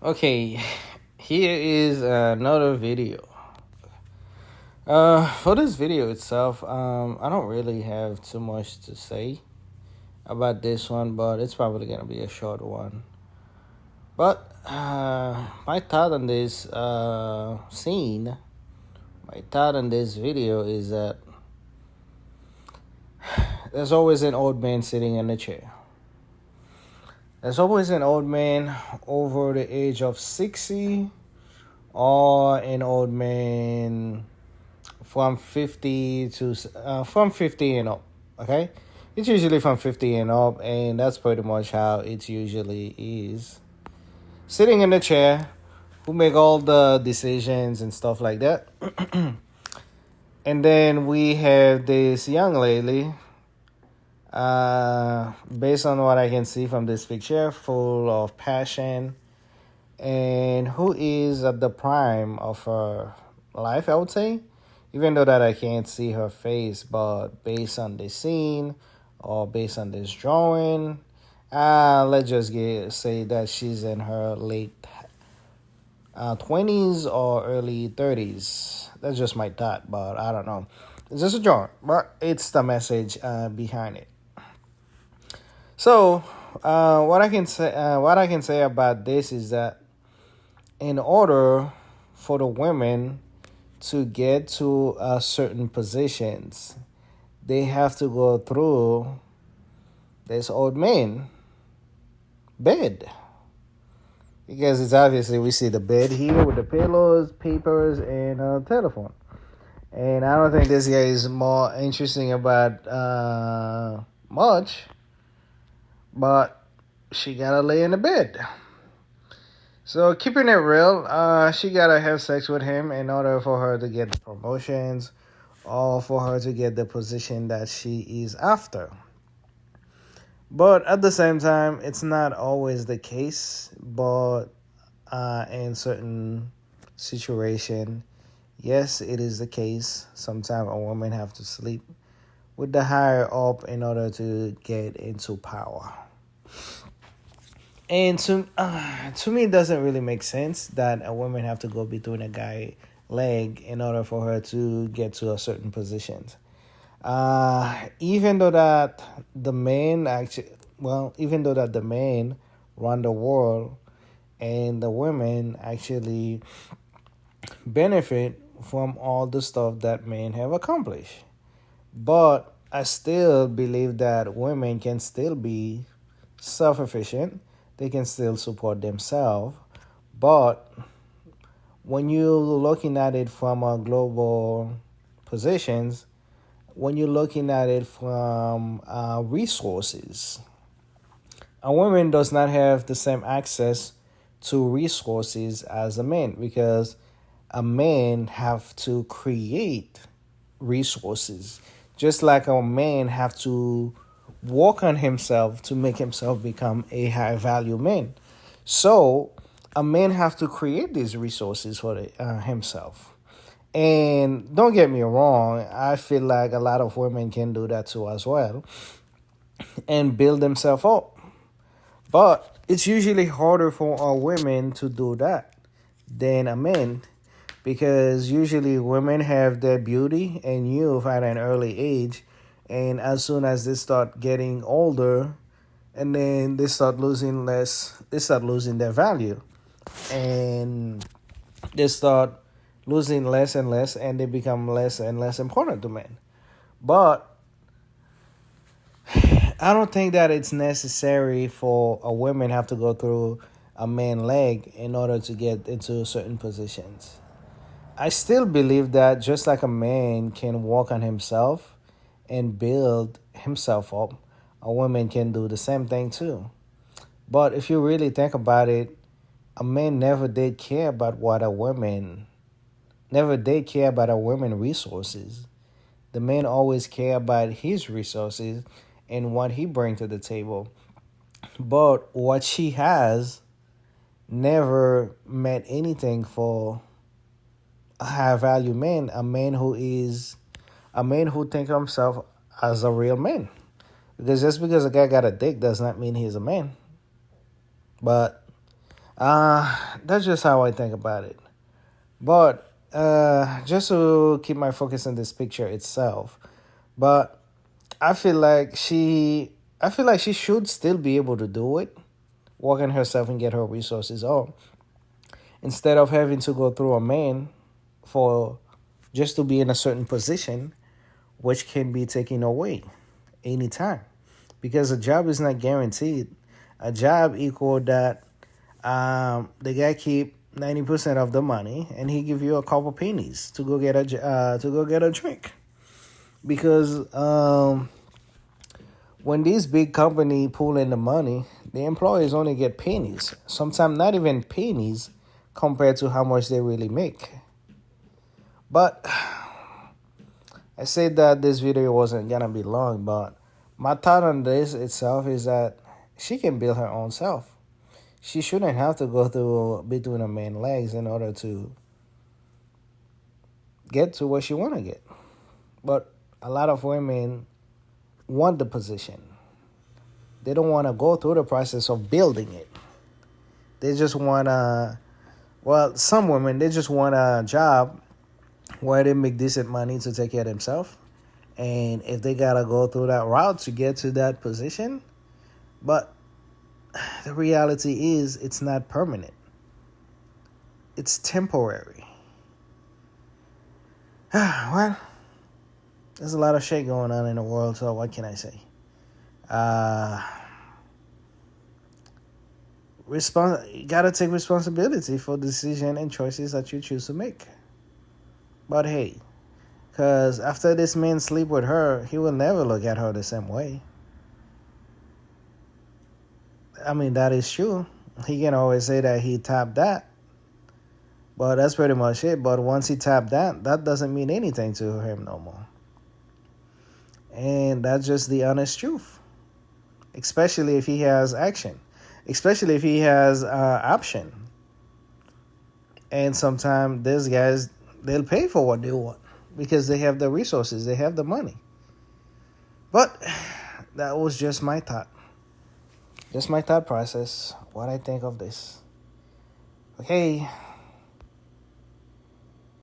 Okay, here is another video. For this video itself, I don't really have too much to say about this one, but it's probably gonna be a short one. But my thought on this my thought on this video is that there's always an old man sitting in a chair. There's always an old man over the age of 60 or an old man from 50 and up. Okay, it's usually from 50 and up, and that's pretty much how it usually is. Sitting in the chair, who make all the decisions and stuff like that. And then we have this young lady, based on what I can see from this picture, full of passion, and who is at the prime of her life, I would say. Even though that I can't see her face, but based on the scene or based on this drawing, let's just say that she's in her late 20s or early 30s. That's just my thought, but I don't know. It's just a drawing, but it's the message behind it. So, what I can say about this is that in order for the women to get to certain positions, they have to go through this old man bed. Because it's obviously we see the bed here with the pillows, papers, and a telephone. And I don't think this guy is more interesting about much, but she gotta lay in the bed. So keeping it real, she gotta have sex with him in order for her to get the promotions or for her to get the position that she is after. But at the same time, it's not always the case. But in certain situation, yes, it is the case. Sometimes a woman have to sleep with the higher up in order to get into power. And to me, it doesn't really make sense that a woman have to go between a guy leg in order for her to get to a certain position. Even though that the men even though that the men run the world and the women actually benefit from all the stuff that men have accomplished. But I still believe that women can still be self-efficient. They can still support themselves. But when you're looking at it from a global positions, when you're looking at it from resources, a woman does not have the same access to resources as a man, because a man have to create resources, just like a man have to work on himself to make himself become a high value man. So a man have to create these resources for himself. And don't get me wrong, I feel like a lot of women can do that too as well and build themselves up. But it's usually harder for a women to do that than a man, because usually women have their beauty and youth at an early age, and as soon as they start getting older, and then they start losing their value, and they start losing less and less, and they become less and less important to men. But I don't think that it's necessary for a woman have to go through a man leg in order to get into certain positions. I still believe that just like a man can work on himself and build himself up, a woman can do the same thing too. But if you really think about it, a man never did care about what a woman never did care about a woman resources. The man always care about his resources and what he brings to the table. But what she has never meant anything for a high value man, a man who thinks of himself as a real man. Because just because a guy got a dick does not mean he's a man. But That's just how I think about it. But just to keep my focus on this picture itself, but I feel like she should still be able to do it, work on herself and get her resources on, instead of having to go through a man for just to be in a certain position, which can be taken away anytime. Because a job is not guaranteed. A job equal that the guy keep 90% of the money and he give you a couple pennies to go get a drink. Because when these big company pull in the money, the employees only get pennies. Sometimes not even pennies compared to how much they really make. But I said that this video wasn't gonna be long, but my thought on this itself is that she can build her own self. She shouldn't have to go through between a man's legs in order to get to where she wanna get. But a lot of women want the position. They don't want to go through the process of building it. They just want some women, they just want a job where they make decent money to take care of themselves. And if they got to go through that route to get to that position, but the reality is it's not permanent. It's temporary. Well, there's a lot of shit going on in the world, so what can I say? You gotta take responsibility for decision and choices that you choose to make. But hey, because after this man sleep with her, he will never look at her the same way. I mean, that is true. He can always say that he tapped that, but that's pretty much it. But once he tapped that, that doesn't mean anything to him no more. And that's just the honest truth. Especially if he has action. Especially if he has option. And sometimes these guys, they'll pay for what they want because they have the resources, they have the money. But that was just my thought. Just my thought process, what I think of this. Okay,